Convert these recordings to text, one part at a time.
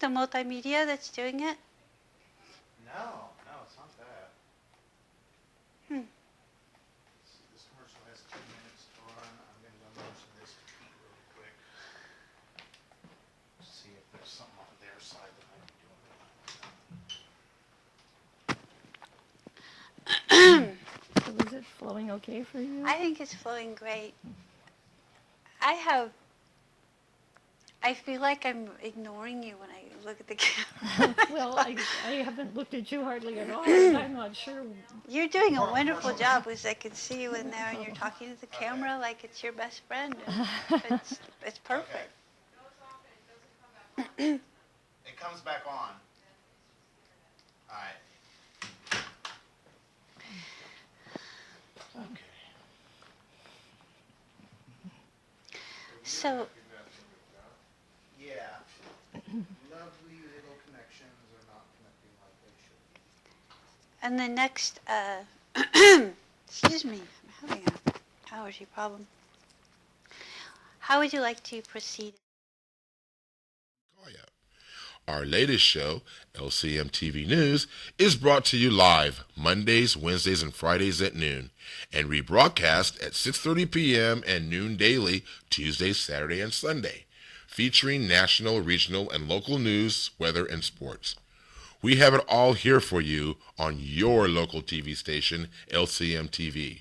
the multimedia that's doing it? No, it's not that. Hmm. This commercial has 2 minutes to run. I'm going to go mention this to Pete really quick. See if there's something on their side that might be doing it. So is it flowing okay for you? I think it's flowing great. I feel like I'm ignoring you when I look at the camera. Well, I haven't looked at you hardly at all, and I'm not sure. You're doing a wonderful job, because I can see you in there, and you're talking to the camera like it's your best friend. And it's perfect. It comes back on. All right. Okay. So, Yeah. Lovely little connections are not connecting like they should. and the next, excuse me, I'm having a allergy problem. How would you like to proceed? Our latest show, LCM-TV News, is brought to you live Mondays, Wednesdays, and Fridays at noon, and rebroadcast at 6:30 p.m. and noon daily, Tuesday, Saturday, and Sunday, featuring national, regional, and local news, weather, and sports. We have it all here for you on your local TV station, LCM-TV.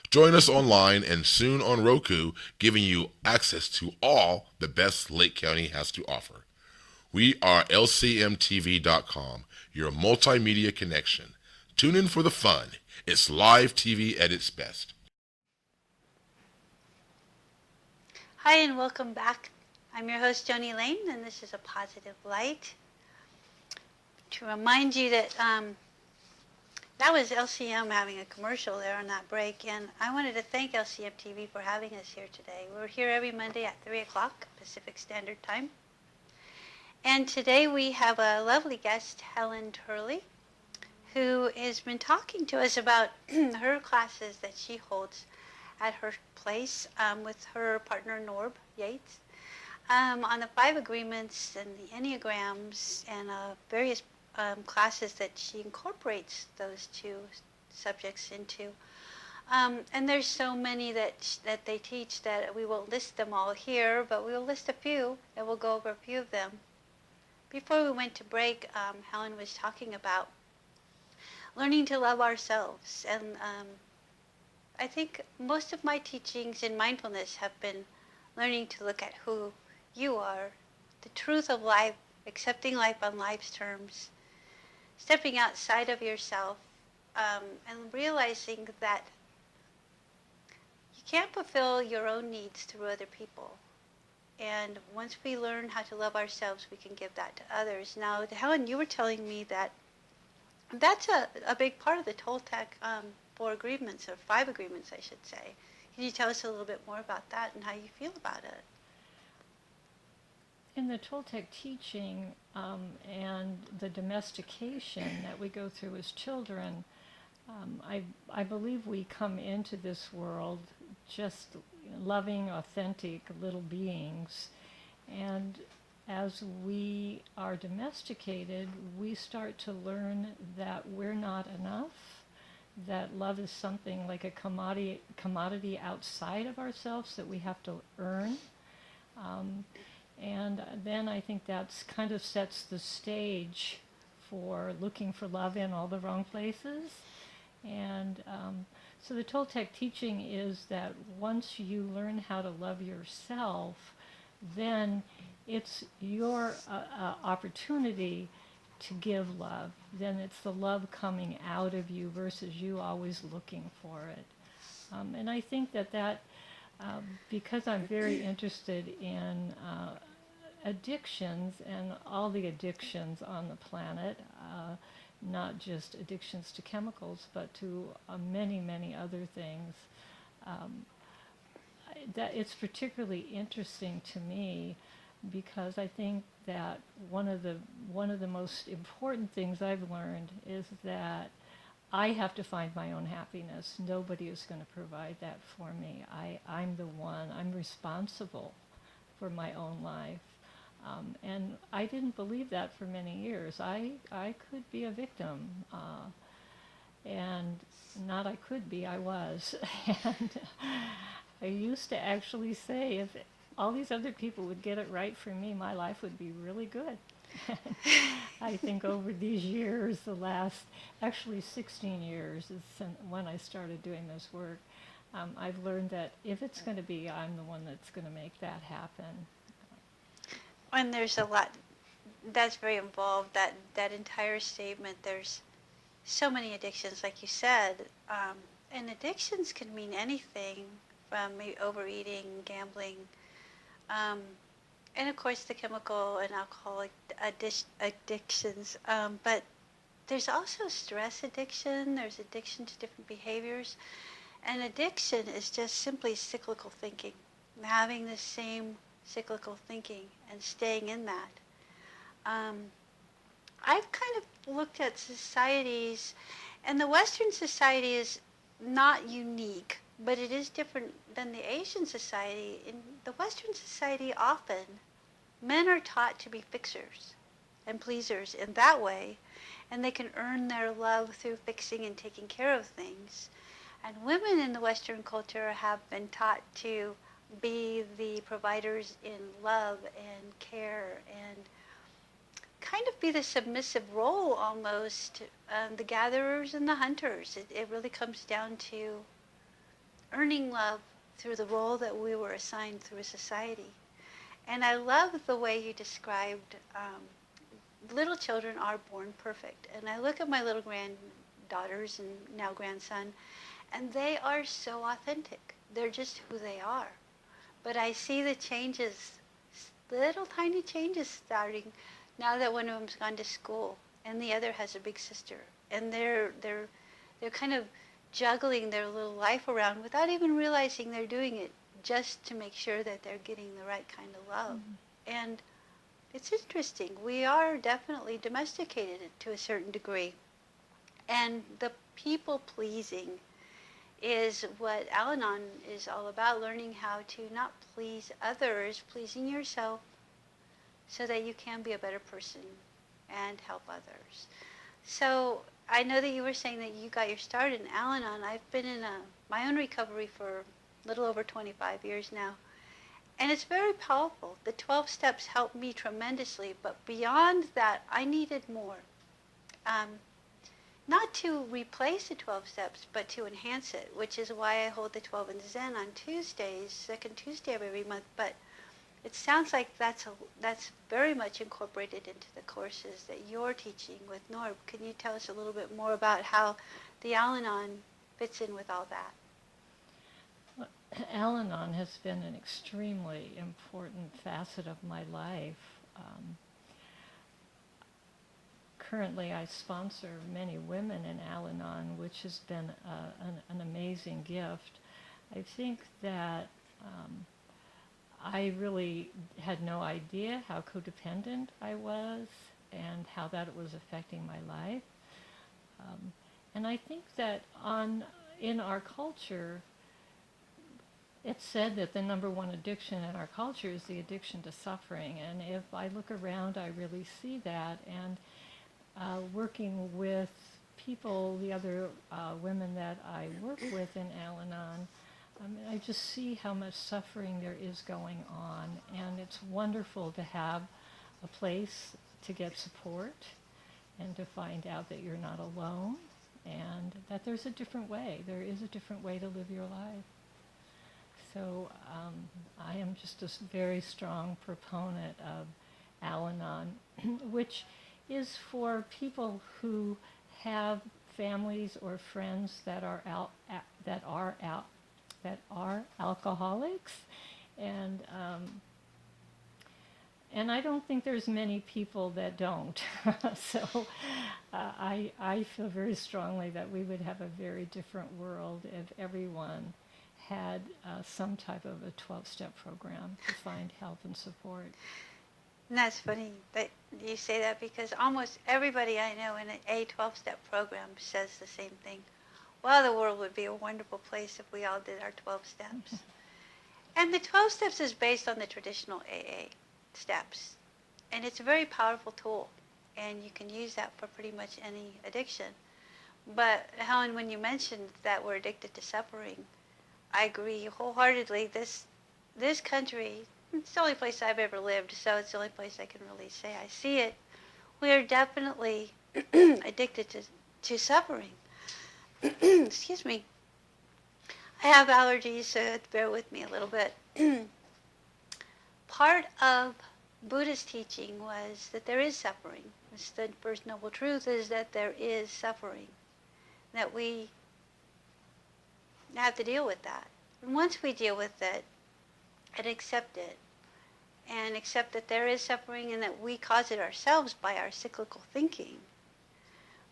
Join us online and soon on Roku, giving you access to all the best Lake County has to offer. We are LCMTV.com, your multimedia connection. Tune in for the fun. It's live TV at its best. Hi, and welcome back. I'm your host, Joni Lane, and this is A Positive Light. To remind you that that was LCM having a commercial there on that break, and I wanted to thank LCM TV for having us here today. We're here every Monday at 3 o'clock Pacific Standard Time. And today we have a lovely guest, Helen Turley, who has been talking to us about her classes that she holds at her place with her partner, Norb Yates, on the 5 agreements and the Enneagrams and various classes that she incorporates those 2 subjects into. And there's so many that they teach that we won't list them all here, but we will list a few, and we'll go over a few of them. Before we went to break, Helen was talking about learning to love ourselves. And I think most of my teachings in mindfulness have been learning to look at who you are, the truth of life, accepting life on life's terms, stepping outside of yourself, and realizing that you can't fulfill your own needs through other people. And once we learn how to love ourselves, we can give that to others. Now, Helen, you were telling me that that's a big part of the Toltec 4 agreements, or 5 agreements, I should say. Can you tell us a little bit more about that and how you feel about it? In the Toltec teaching and the domestication that we go through as children, I believe we come into this world just loving, authentic little beings. And as we are domesticated, we start to learn that we're not enough, that love is something like a commodity outside of ourselves that we have to earn. And then I think that's kind of sets the stage for looking for love in all the wrong places. And so the Toltec teaching is that once you learn how to love yourself, then it's your opportunity to give love. Then it's the love coming out of you versus you always looking for it. And I think that because I'm very interested in addictions and all the addictions on the planet, not just addictions to chemicals, but to many, many other things. That it's particularly interesting to me because I think that one of the most important things I've learned is that I have to find my own happiness. Nobody is going to provide that for me. I'm the one. I'm responsible for my own life. And I didn't believe that for many years. I could be a victim. And not I could be, I was. And I used to actually say, if all these other people would get it right for me, my life would be really good. I think over these years, the last, actually 16 years is when I started doing this work, I've learned that if it's going to be, I'm the one that's going to make that happen. And there's a lot that's very involved, that entire statement. There's so many addictions, like you said, and addictions can mean anything from maybe overeating, gambling, and of course the chemical and alcoholic addictions. But there's also stress addiction. There's addiction to different behaviors. And addiction is just simply cyclical thinking, having the same cyclical thinking and staying in that. I've kind of looked at societies, and the Western society is not unique, but it is different than the Asian society. In the Western society, often men are taught to be fixers and pleasers in that way, and they can earn their love through fixing and taking care of things. And women in the Western culture have been taught to be the providers in love and care and kind of be the submissive role almost, the gatherers and the hunters. It really comes down to earning love through the role that we were assigned through a society. And I love the way you described little children are born perfect. And I look at my little granddaughters and now grandson, and they are so authentic. They're just who they are. But I see the changes, little tiny changes starting now that one of them's gone to school and the other has a big sister. And they're kind of juggling their little life around without even realizing they're doing it, just to make sure that they're getting the right kind of love. Mm-hmm. And it's interesting. We are definitely domesticated to a certain degree. And the people pleasing is what Al-Anon is all about, learning how to not please others, pleasing yourself so that you can be a better person and help others. So I know that you were saying that you got your start in Al-Anon. I've been in my own recovery for a little over 25 years now. And it's very powerful. The 12 steps helped me tremendously, but beyond that, I needed more. Not to replace the 12 steps, but to enhance it, which is why I hold the 12 in Zen on Tuesdays, second Tuesday of every month. But it sounds like that's very much incorporated into the courses that you're teaching with Norb. Can you tell us a little bit more about how the Al-Anon fits in with all that? Well, Al-Anon has been an extremely important facet of my life. Currently, I sponsor many women in Al-Anon, which has been an amazing gift. I think that I really had no idea how codependent I was and how that was affecting my life. And I think that in our culture, it's said that the number one addiction in our culture is the addiction to suffering. And if I look around, I really see that. And working with people, the other women that I work with in Al-Anon, I just see how much suffering there is going on. And it's wonderful to have a place to get support and to find out that you're not alone and that there's a different way. There is a different way to live your life. So I am just a very strong proponent of Al-Anon, which is for people who have families or friends that are alcoholics, and I don't think there's many people that don't. So I feel very strongly that we would have a very different world if everyone had some type of a 12-step program to find help and support. And that's funny that you say that, because almost everybody I know in a 12-step program says the same thing. Well, the world would be a wonderful place if we all did our 12 steps. And the 12 steps is based on the traditional AA steps. And it's a very powerful tool, and you can use that for pretty much any addiction. But Helen, when you mentioned that we're addicted to suffering, I agree wholeheartedly. This country, it's the only place I've ever lived, so it's the only place I can really say I see it. We are definitely addicted to suffering. Excuse me. I have allergies, so bear with me a little bit. Part of Buddha's teaching was that there is suffering. It's the first noble truth is that there is suffering, that we have to deal with that. And once we deal with it and accept it, and accept that there is suffering and that we cause it ourselves by our cyclical thinking,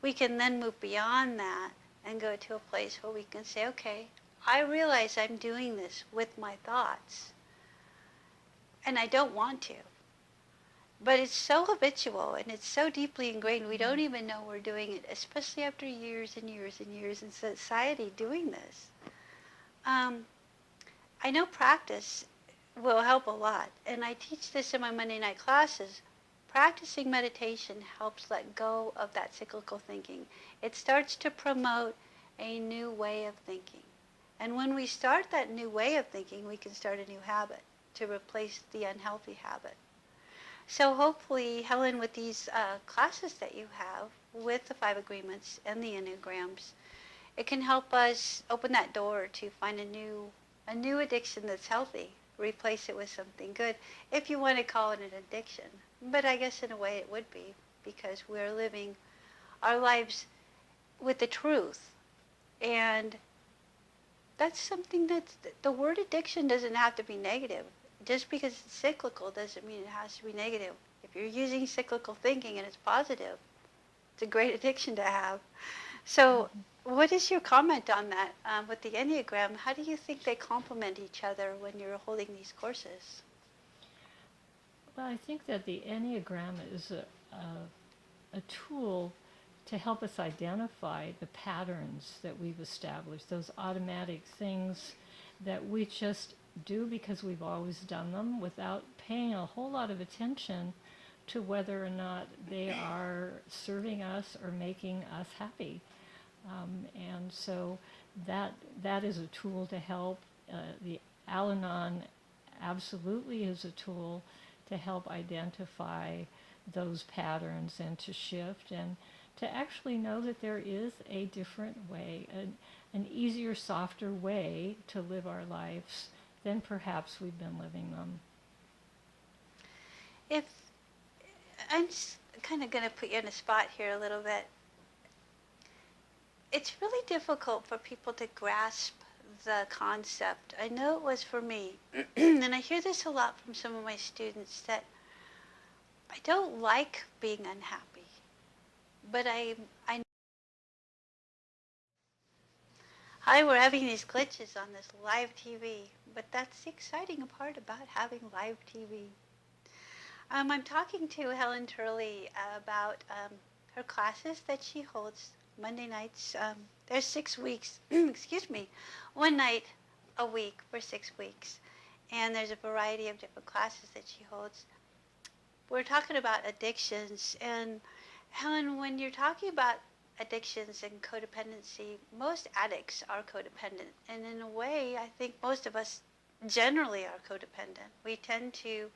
we can then move beyond that and go to a place where we can say, okay, I realize I'm doing this with my thoughts, and I don't want to. But it's so habitual and it's so deeply ingrained, we don't even know we're doing it, especially after years and years and years in society doing this. I know practice will help a lot, and I teach this in my Monday night classes. Practicing meditation helps let go of that cyclical thinking. It starts to promote a new way of thinking. And when we start that new way of thinking, we can start a new habit to replace the unhealthy habit. So hopefully, Helen, with these classes that you have with the 5 agreements and the Enneagrams, it can help us open that door to find a new addiction that's healthy, replace it with something good, if you want to call it an addiction. But I guess in a way it would be, because we're living our lives with the truth. And that's something that's, the word addiction doesn't have to be negative. Just because it's cyclical doesn't mean it has to be negative. If you're using cyclical thinking and it's positive, it's a great addiction to have. So what is your comment on that with the Enneagram? How do you think they complement each other when you're holding these courses? Well, I think that the Enneagram is a tool to help us identify the patterns that we've established, those automatic things that we just do because we've always done them without paying a whole lot of attention to whether or not they are serving us or making us happy. And so that is a tool to help. The Al-Anon absolutely is a tool to help identify those patterns and to shift and to actually know that there is a different way, an easier, softer way to live our lives than perhaps we've been living them. If I'm just kind of going to put you on a spot here a little bit. It's really difficult for people to grasp the concept. I know it was for me, and I hear this a lot from some of my students, that I don't like being unhappy, but I Hi, we're having these glitches on this live TV, but that's the exciting part about having live TV. I'm talking to Helen Turley about her classes that she holds Monday nights. There's 6 weeks, excuse me, 1 night a week for 6 weeks. And there's a variety of different classes that she holds. We're talking about addictions. And Helen, when you're talking about addictions and codependency, most addicts are codependent. And in a way, I think most of us generally are codependent. We tend to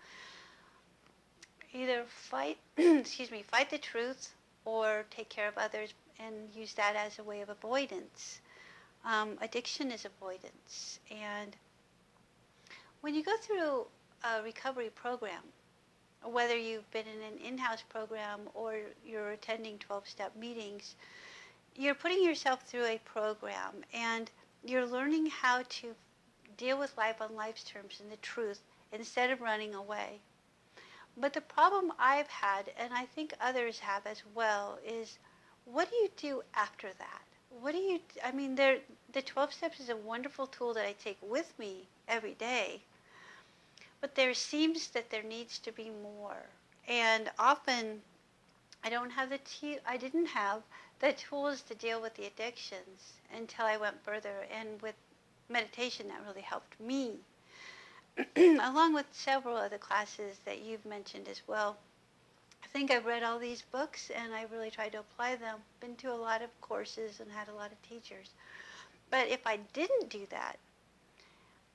either fight the truth or take care of others and use that as a way of avoidance. Addiction is avoidance. And when you go through a recovery program, whether you've been in an in-house program or you're attending 12-step meetings, you're putting yourself through a program and you're learning how to deal with life on life's terms and the truth instead of running away. But the problem I've had, and I think others have as well, is what do you do after that? The 12 steps is a wonderful tool that I take with me every day. But there seems that there needs to be more. And often I didn't have the tools to deal with the addictions until I went further. And with meditation, that really helped me. Along with several other classes that you've mentioned as well. I think I've read all these books and I really tried to apply them. Been to a lot of courses and had a lot of teachers. But if I didn't do that,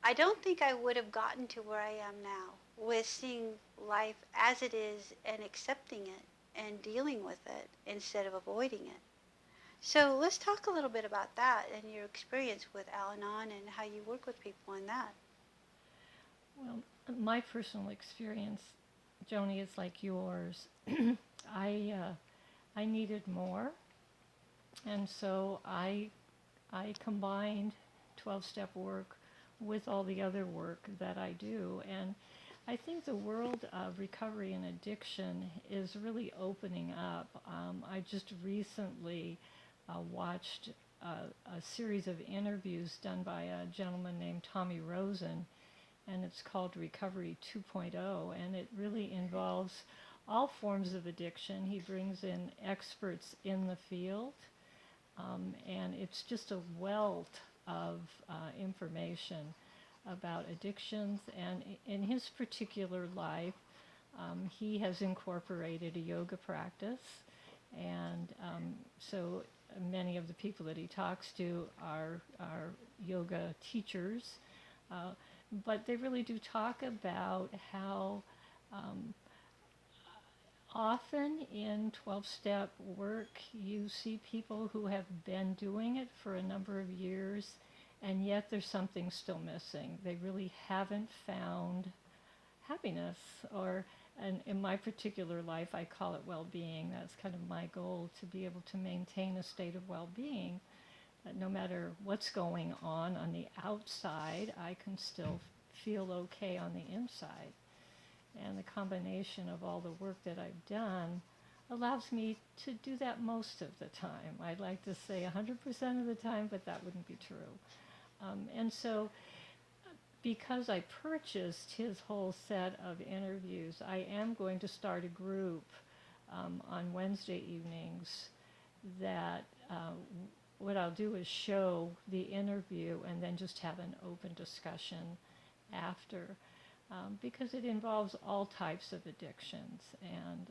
I don't think I would have gotten to where I am now with seeing life as it is and accepting it and dealing with it instead of avoiding it. So let's talk a little bit about that and your experience with Al-Anon and how you work with people in that. Well, my personal experience, Joni, is like yours. I I needed more, and so I combined 12-step work with all the other work that I do, and I think the world of recovery and addiction is really opening up. I just recently watched a series of interviews done by a gentleman named Tommy Rosen, and it's called Recovery 2.0, and it really involves all forms of addiction. He brings in experts in the field, and it's just a wealth of information about addictions. And in his particular life, he has incorporated a yoga practice, and so many of the people that he talks to are yoga teachers, but they really do talk about how often in 12-step work you see people who have been doing it for a number of years, and yet there's something still missing. They really haven't found happiness, or and in my particular life I call it well-being. That's kind of my goal, to be able to maintain a state of well-being, that no matter what's going on the outside, I can still feel okay on the inside. And the combination of all the work that I've done allows me to do that most of the time. I'd like to say 100% of the time, but that wouldn't be true. And so because I purchased his whole set of interviews, I am going to start a group on Wednesday evenings that what I'll do is show the interview and then just have an open discussion after, because it involves all types of addictions, and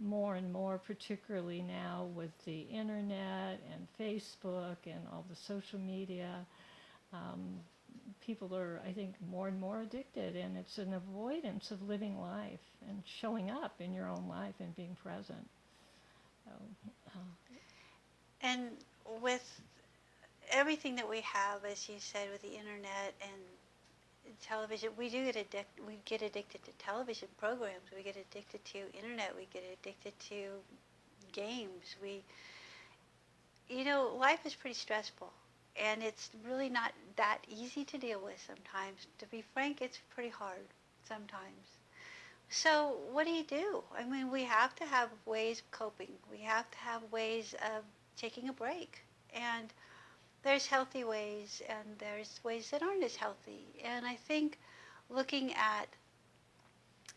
more and more, particularly now with the internet and Facebook and all the social media, people are, I think, more and more addicted, and it's an avoidance of living life and showing up in your own life and being present. So, And with everything that we have, as you said, with the internet and television, we get addicted to television programs. We get addicted to internet. We get addicted to games. Life is pretty stressful, and it's really not that easy to deal with sometimes. To be frank, it's pretty hard sometimes. So what do? I mean, we have to have ways of coping. We have to have ways of taking a break. And there's healthy ways and there's ways that aren't as healthy. And I think looking at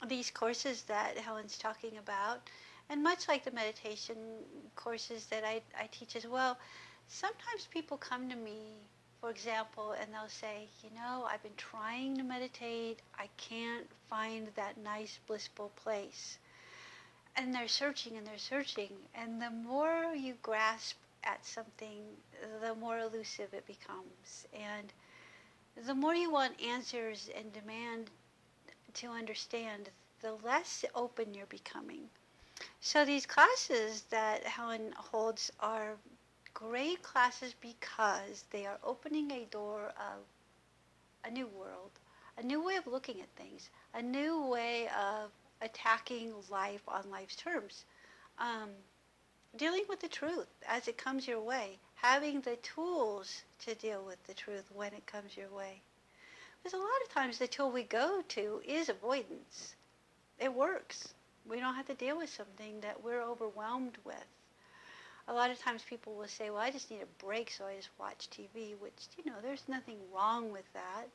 these courses that Helen's talking about, and much like the meditation courses that I teach as well, sometimes people come to me, for example, and they'll say, I've been trying to meditate. I can't find that nice, blissful place. And they're searching and they're searching. And the more you grasp at something, the more elusive it becomes. And the more you want answers and demand to understand, the less open you're becoming. So these classes that Helen holds are great classes because they are opening a door of a new world, a new way of looking at things, a new way of attacking life on life's terms. Dealing with the truth as it comes your way, having the tools to deal with the truth when it comes your way. Because a lot of times the tool we go to is avoidance. It works. We don't have to deal with something that we're overwhelmed with. A lot of times people will say, well, I just need a break, so I just watch TV, which, there's nothing wrong with that.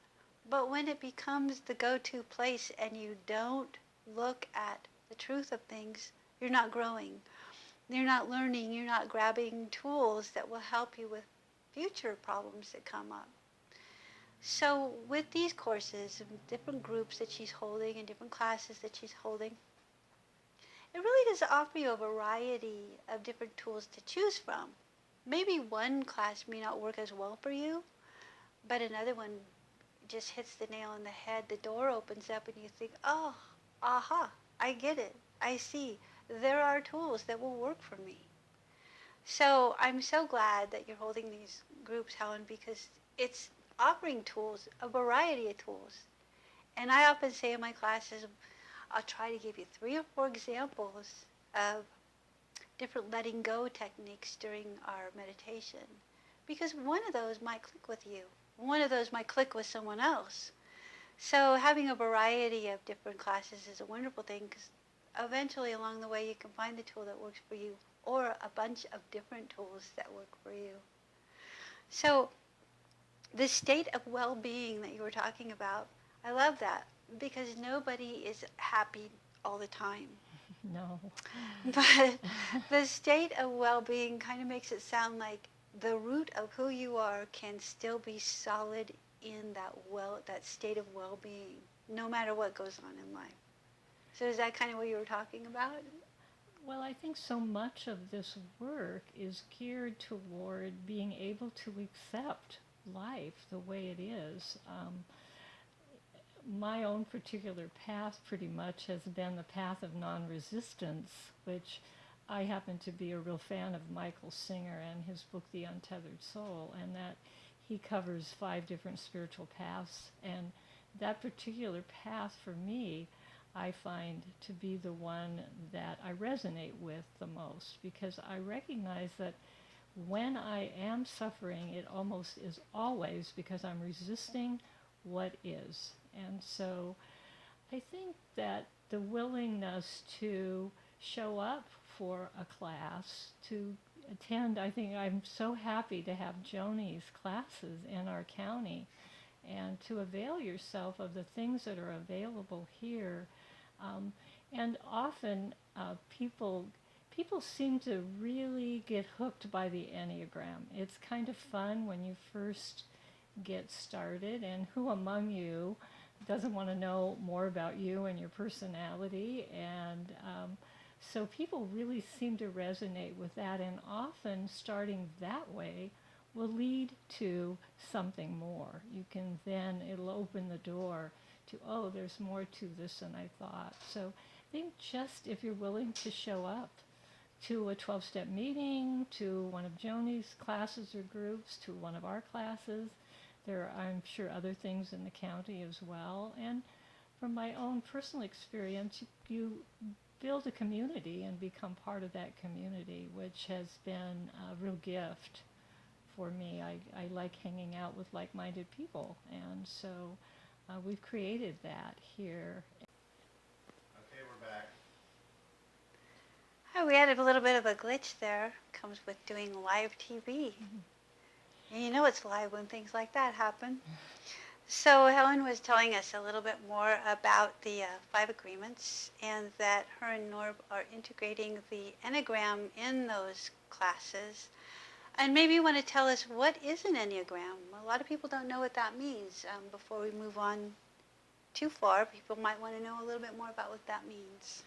But when it becomes the go-to place and you don't look at the truth of things, you're not growing. You're not learning. You're not grabbing tools that will help you with future problems that come up. So with these courses and different groups that she's holding and different classes that she's holding, it really does offer you a variety of different tools to choose from. Maybe one class may not work as well for you, but another one just hits the nail on the head. The door opens up and you think, oh, aha, I get it. I see. There are tools that will work for me. So I'm so glad that you're holding these groups, Helen, because it's offering tools, a variety of tools. And I often say in my classes, I'll try to give you 3 or 4 examples of different letting go techniques during our meditation. Because one of those might click with you. One of those might click with someone else. So having a variety of different classes is a wonderful thing, because eventually along the way you can find the tool that works for you, or a bunch of different tools that work for you. So the state of well-being that you were talking about, I love that, because nobody is happy all the time. No. But the state of well-being kind of makes it sound like the root of who you are can still be solid in that state of well-being, no matter what goes on in life. So is that kind of what you were talking about? Well, I think so much of this work is geared toward being able to accept life the way it is. My own particular path pretty much has been the path of non-resistance, which I happen to be a real fan of Michael Singer and his book, The Untethered Soul, and that he covers 5 different spiritual paths. And that particular path for me, I find to be the one that I resonate with the most, because I recognize that when I am suffering, it almost is always because I'm resisting what is. And so I think that the willingness to show up for a class, to attend, I think I'm so happy to have Joni's classes in our county, and to avail yourself of the things that are available here. And often people seem to really get hooked by the Enneagram. It's kind of fun when you first get started, and who among you doesn't want to know more about you and your personality? And so people really seem to resonate with that, and often starting that way will lead to something more. You can then, it'll open the door to, oh, there's more to this than I thought. So I think just if you're willing to show up to a 12-step meeting, to one of Joni's classes or groups, to one of our classes, there are, I'm sure, other things in the county as well. And from my own personal experience, you build a community and become part of that community, which has been a real gift for me. I like hanging out with like-minded people, and so we've created that here. Okay, we're back. Oh, we had a little bit of a glitch there. Comes with doing live TV. And you know it's live when things like that happen. So Helen was telling us a little bit more about the 5 agreements, and that her and Norb are integrating the Enneagram in those classes. And maybe you want to tell us, what is an Enneagram? A lot of people don't know what that means. Before we move on too far, people might want to know a little bit more about what that means.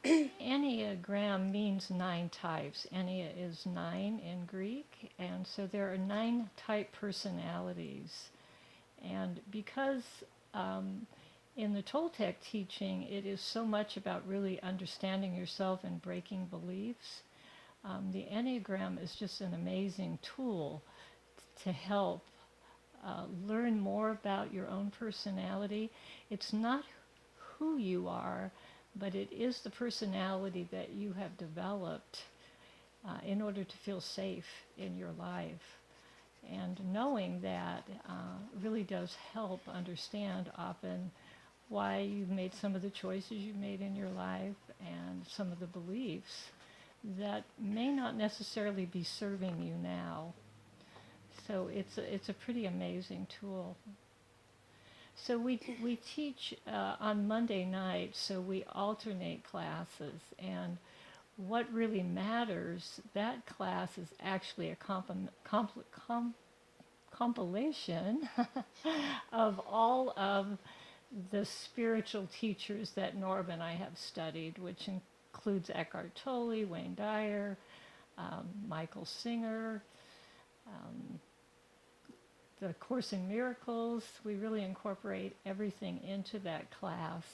Enneagram means 9 types. Ennea is 9 in Greek, and so there are 9 type personalities. And because in the Toltec teaching, it is so much about really understanding yourself and breaking beliefs, the Enneagram is just an amazing tool to help learn more about your own personality. It's not who you are, but it is the personality that you have developed in order to feel safe in your life. And knowing that really does help understand often why you've made some of the choices you've made in your life, and some of the beliefs that may not necessarily be serving you now. So it's a pretty amazing tool. So we teach on Monday nights, so we alternate classes, and what really matters, that class is actually a compilation of all of the spiritual teachers that Norb and I have studied, which includes Eckhart Tolle, Wayne Dyer, Michael Singer, the Course in Miracles. We really incorporate everything into that class.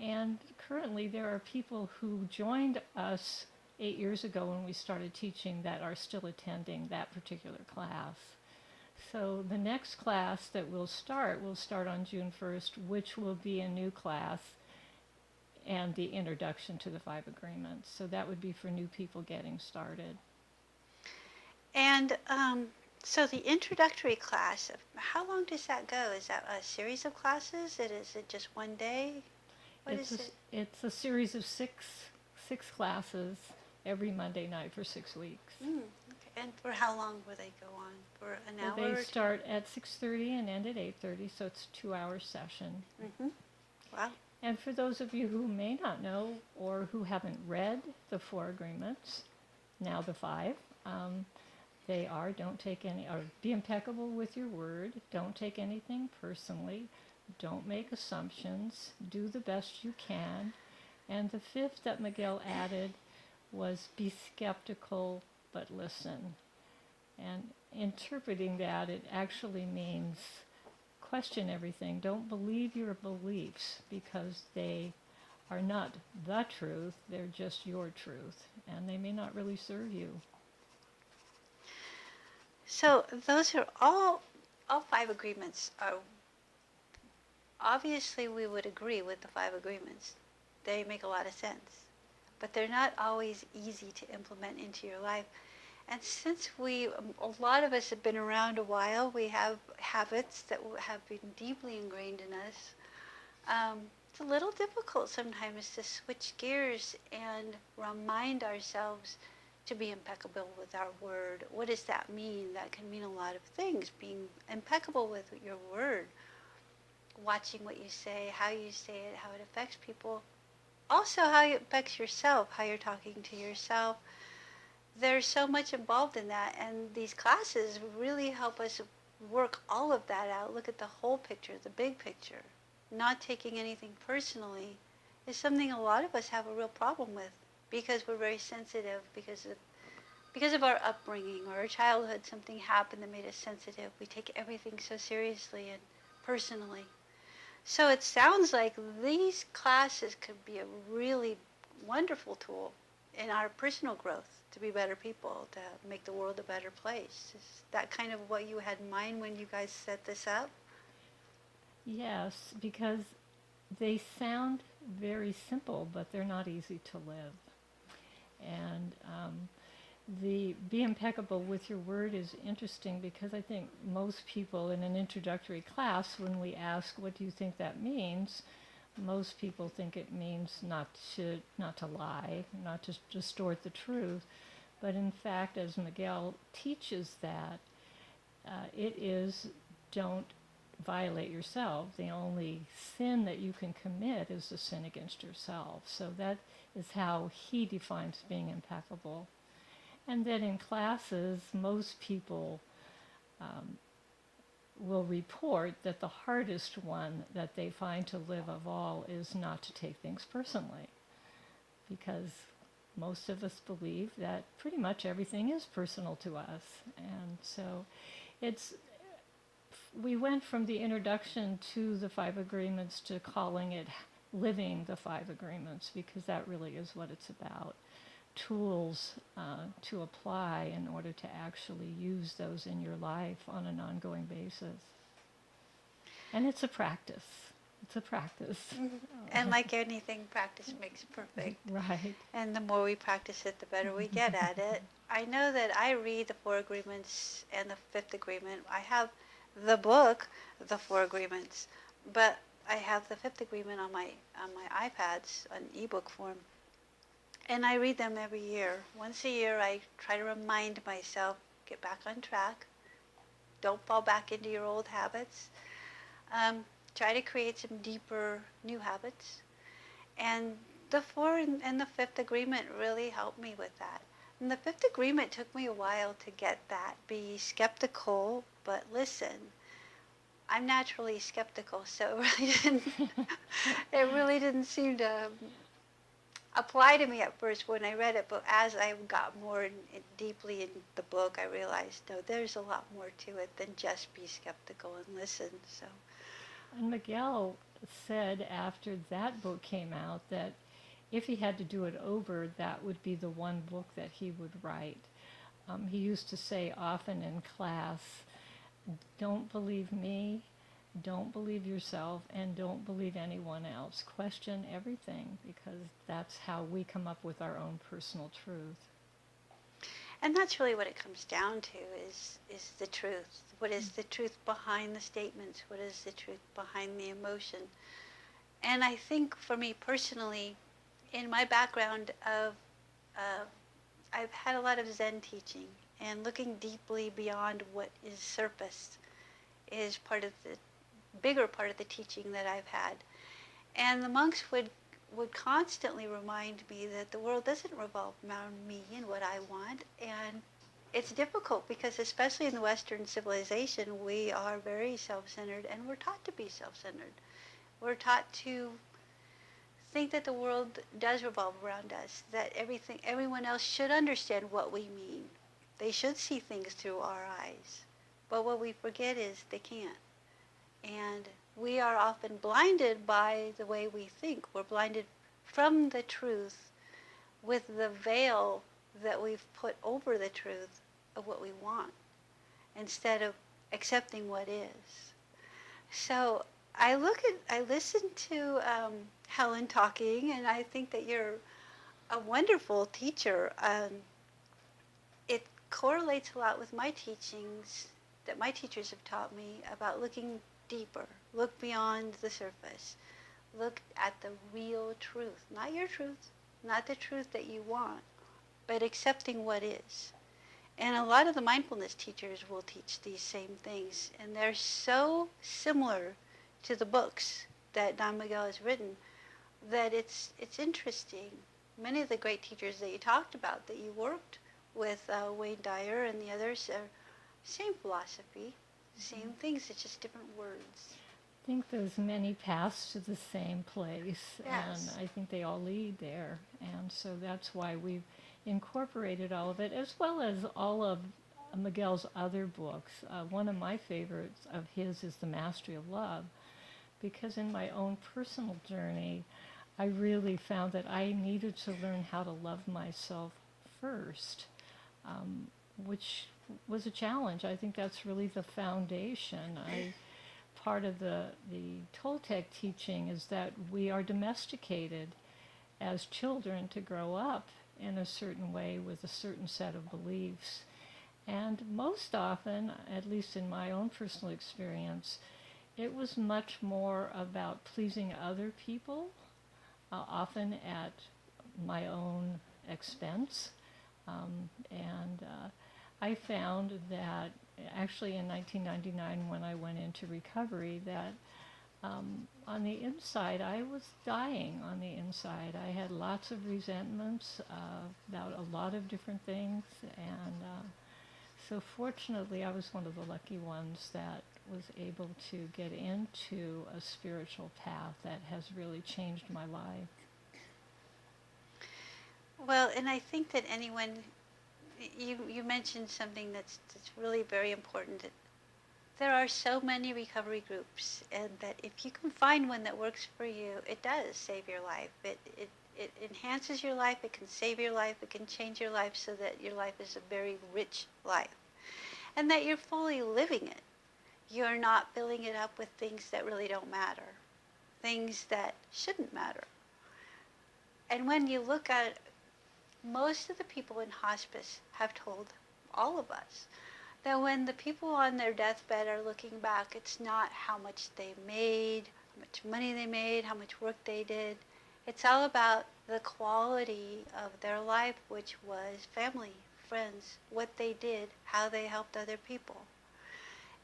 And currently there are people who joined us 8 years ago when we started teaching that are still attending that particular class. So the next class that we'll start on June 1st, which will be a new class and the introduction to the 5 agreements. So that would be for new people getting started. And so the introductory class, how long does that go? Is that a series of classes? Is it just one day? What is it? It's a series of six classes every Monday night for 6 weeks. Okay. And for how long will they go on? For an hour? They start at 6:30 and end at 8:30, so it's a 2-hour session. Mm-hmm. Wow. And for those of you who may not know or who haven't read the 4 agreements, now the 5, they are be impeccable with your word, don't take anything personally, don't make assumptions, do the best you can. And the 5th that Miguel added was be skeptical but listen. And interpreting that, it actually means question everything. Don't believe your beliefs because they are not the truth, they're just your truth, and they may not really serve you. So those are all 5 agreements are, obviously we would agree with the 5 agreements. They make a lot of sense, but they're not always easy to implement into your life. And since a lot of us have been around a while, we have habits that have been deeply ingrained in us. It's a little difficult sometimes to switch gears and remind ourselves to be impeccable with our word. What does that mean? That can mean a lot of things. Being impeccable with your word, watching what you say, how you say it, how it affects people. Also how it affects yourself, how you're talking to yourself. There's so much involved in that, and these classes really help us work all of that out. Look at the whole picture, the big picture. Not taking anything personally is something a lot of us have a real problem with because we're very sensitive because of our upbringing or our childhood. Something happened that made us sensitive. We take everything so seriously and personally. So it sounds like these classes could be a really wonderful tool in our personal growth, to be better people, to make the world a better place. Is that kind of what you had in mind when you guys set this up? Yes, because they sound very simple, but they're not easy to live. And the be impeccable with your word is interesting because I think most people in an introductory class, when we ask, what do you think that means? Most people think it means not to lie, not to distort the truth. But in fact, as Miguel teaches that, it is don't violate yourself. The only sin that you can commit is the sin against yourself. So that is how he defines being impeccable. And then in classes, most people will report that the hardest one that they find to live of all is not to take things personally, because most of us believe that pretty much everything is personal to us. And so we went from the introduction to the 5 agreements to calling it living the 5 agreements, because that really is what it's about. Tools to apply in order to actually use those in your life on an ongoing basis. And it's a practice. It's a practice. Mm-hmm. And like anything, practice makes perfect. Right. And the more we practice it, the better we get at it. I know that I read the 4 agreements and the 5th agreement. I have the book, the 4 agreements, but I have the 5th agreement on my iPads, on ebook form. And I read them every year. Once a year, I try to remind myself, get back on track. Don't fall back into your old habits. Try to create some deeper new habits. And the 4 and the 5th agreement really helped me with that. And the 5th agreement took me a while to get that. Be skeptical, but listen. I'm naturally skeptical, so it really didn't seem to apply to me at first when I read it, but as I got more deeply in the book, I realized, no, there's a lot more to it than just be skeptical and listen. So, And Miguel said after that book came out that if he had to do it over, that would be the one book that he would write. He used to say often in class, don't believe me, don't believe yourself, and don't believe anyone else. Question everything, because that's how we come up with our own personal truth. and that's really what it comes down to is the truth. What is the truth behind the statements? What is the truth behind the emotion? And I think for me personally, in my background of, I've had a lot of Zen teaching, and looking deeply beyond what is surface is part of the bigger part of the teaching that I've had. And the monks would constantly remind me that the world doesn't revolve around me and what I want. And it's difficult because especially in the Western civilization, we are very self-centered, and we're taught to be self-centered. We're taught to think that the world does revolve around us, that everyone else should understand what we mean. They should see things through our eyes. But what we forget is they can't. And we are often blinded by the way we think. We're blinded from the truth with the veil that we've put over the truth of what we want, instead of accepting what is. So I listen to Helen talking, and I think that you're a wonderful teacher. It correlates a lot with my teachings that my teachers have taught me about looking deeper, look beyond the surface, look at the real truth, not your truth, not the truth that you want, but accepting what is. And a lot of the mindfulness teachers will teach these same things, and they're so similar to the books that Don Miguel has written that it's interesting. Many of the great teachers that you talked about, that you worked with, Wayne Dyer and the others, are same philosophy, same things, it's just different words. I think there's many paths to the same place, Yes. and I think they all lead there. And so that's why we've incorporated all of it, as well as all of Miguel's other books. One of my favorites of his is The Mastery of Love, because in my own personal journey, I really found that I needed to learn how to love myself first, which was a challenge. I think that's really the foundation. Part of the Toltec teaching is that we are domesticated as children to grow up in a certain way with a certain set of beliefs. And most often, at least in my own personal experience, it was much more about pleasing other people, often at my own expense. I found that actually in 1999 when I went into recovery that on the inside I was dying on the inside. I had lots of resentments about a lot of different things, and so fortunately I was one of the lucky ones that was able to get into a spiritual path that has really changed my life. Well, and I think that anyone, you mentioned something that's really very important, that there are so many recovery groups, and that if you can find one that works for you, it does save your life. It enhances your life, it can save your life, it can change your life so that your life is a very rich life, and that you're fully living it. You're not filling it up with things that really don't matter, things that shouldn't matter. And when you look at most of the people in hospice have told all of us that when the people on their deathbed are looking back, it's not how much they made, how much money they made, how much work they did. It's all about the quality of their life, which was family, friends, what they did, how they helped other people.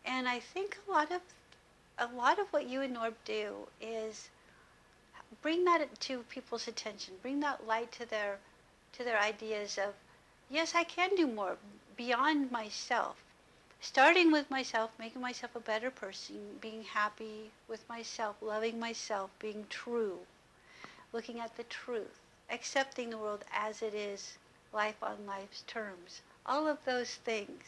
And I think a lot of what you and Norb do is bring that to people's attention, bring that light to their ideas of, yes, I can do more beyond myself. Starting with myself, making myself a better person, being happy with myself, loving myself, being true, looking at the truth, accepting the world as it is, life on life's terms. All of those things,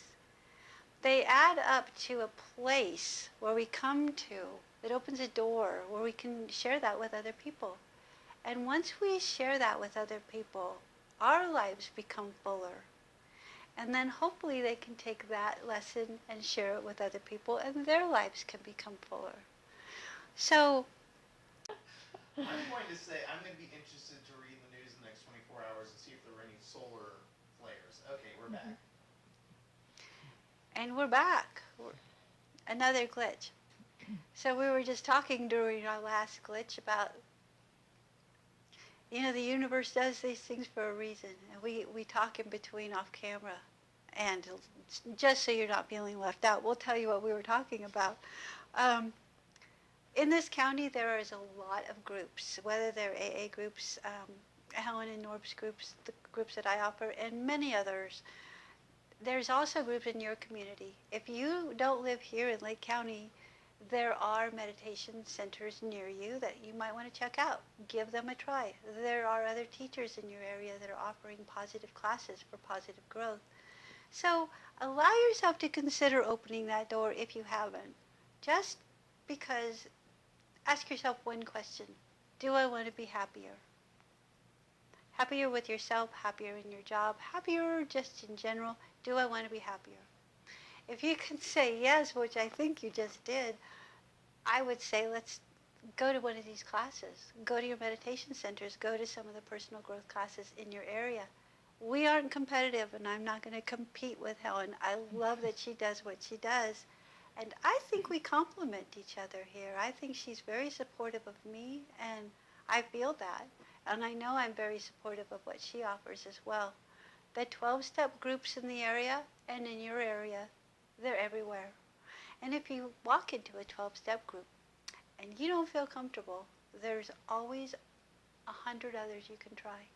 they add up to a place where we come to. It opens a door where we can share that with other people. And once we share that with other people, our lives become fuller. And then hopefully they can take that lesson and share it with other people, and their lives can become fuller. So, I'm going to say I'm going to be interested to read the news in the next 24 hours and see if there were any solar flares. Okay, we're back. and we're back. Another glitch. So we were just talking during our last glitch about, the universe does these things for a reason. And we talk in between off camera. And just so you're not feeling left out, we'll tell you what we were talking about. In this county, there is a lot of groups, whether they're AA groups, Helen and Norb's groups, the groups that I offer, and many others. There's also groups in your community. If you don't live here in Lake County, there are meditation centers near you that you might want to check out. Give them a try. There are other teachers in your area that are offering positive classes for positive growth. So allow yourself to consider opening that door if you haven't. Just because, ask yourself one question. Do I want to be happier? Happier with yourself, happier in your job, happier just in general. Do I want to be happier? If you can say yes, which I think you just did, I would say let's go to one of these classes. Go to your meditation centers. Go to some of the personal growth classes in your area. We aren't competitive, and I'm not going to compete with Helen. I love that she does what she does. And I think we complement each other here. I think she's very supportive of me, and I feel that. And I know I'm very supportive of what she offers as well. The 12-step groups in the area and in your area, they're everywhere. And if you walk into a 12-step group and you don't feel comfortable, there's always 100 others you can try.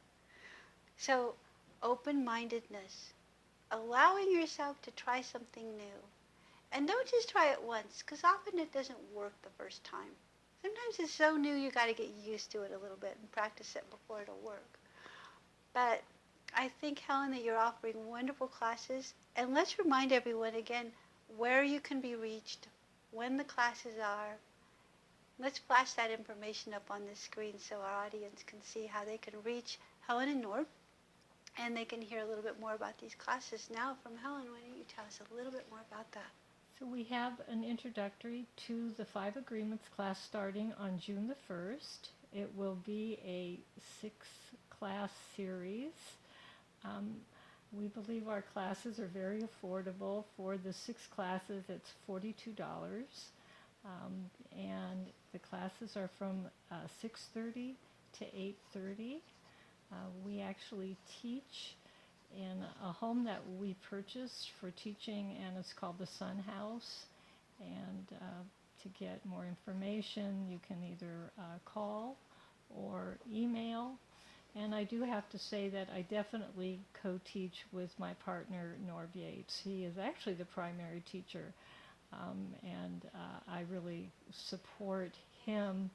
So open-mindedness, allowing yourself to try something new. And don't just try it once, because often it doesn't work the first time. Sometimes it's so new you got to get used to it a little bit and practice it before it'll work. But I think, Helen, that you're offering wonderful classes. And let's remind everyone again where you can be reached, when the classes are. Let's flash that information up on the screen so our audience can see how they can reach Helen and Norb. And they can hear a little bit more about these classes. Now from Helen, why don't you tell us a little bit more about that? So we have an introductory to the 5 Agreements class starting on June the 1st. It will be a 6-class series. We believe our classes are very affordable. For the 6 classes, it's $42. And the classes are from 6:30 to 8:30. We actually teach in a home that we purchased for teaching, and it's called the Sun House. And to get more information, you can either call or email. And I do have to say that I definitely co-teach with my partner, Norb Yates. He is actually the primary teacher, and I really support him,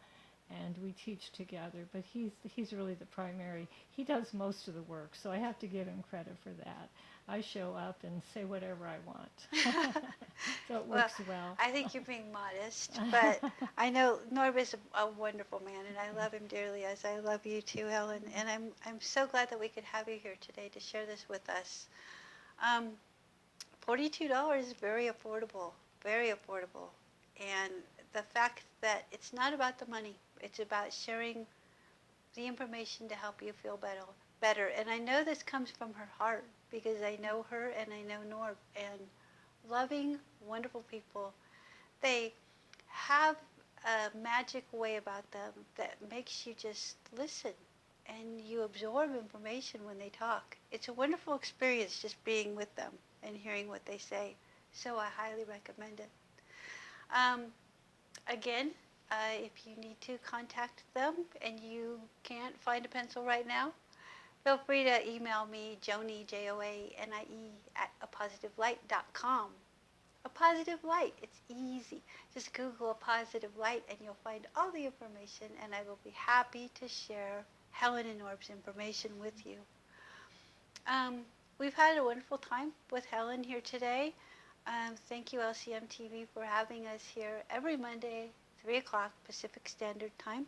and we teach together. But he's really the primary. He does most of the work, so I have to give him credit for that. I show up and say whatever I want. So it works well. I think you're being modest, but I know Norb is a wonderful man, and I love him dearly, as I love you too, Helen. And I'm so glad that we could have you here today to share this with us. $42 is very affordable, very affordable. And the fact that it's not about the money, it's about sharing the information to help you feel better. And I know this comes from her heart, because I know her and I know Norb, and loving, wonderful people. They have a magic way about them that makes you just listen, and you absorb information when they talk. It's a wonderful experience just being with them and hearing what they say. So I highly recommend it. Again, if you need to contact them and you can't find a pencil right now, feel free to email me, Joni, Joanie, at apositivelight.com. A Positive Light, it's easy. Just Google A Positive Light and you'll find all the information, and I will be happy to share Helen and Orb's information with you. We've had a wonderful time with Helen here today. Thank you, LCM-TV, for having us here every Monday, 3 o'clock Pacific Standard Time.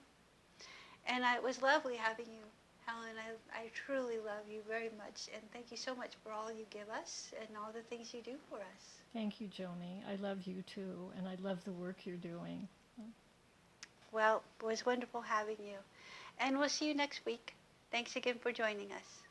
And it was lovely having you, Helen. I truly love you very much. And thank you so much for all you give us and all the things you do for us. Thank you, Joni. I love you too, and I love the work you're doing. Well, it was wonderful having you. And we'll see you next week. Thanks again for joining us.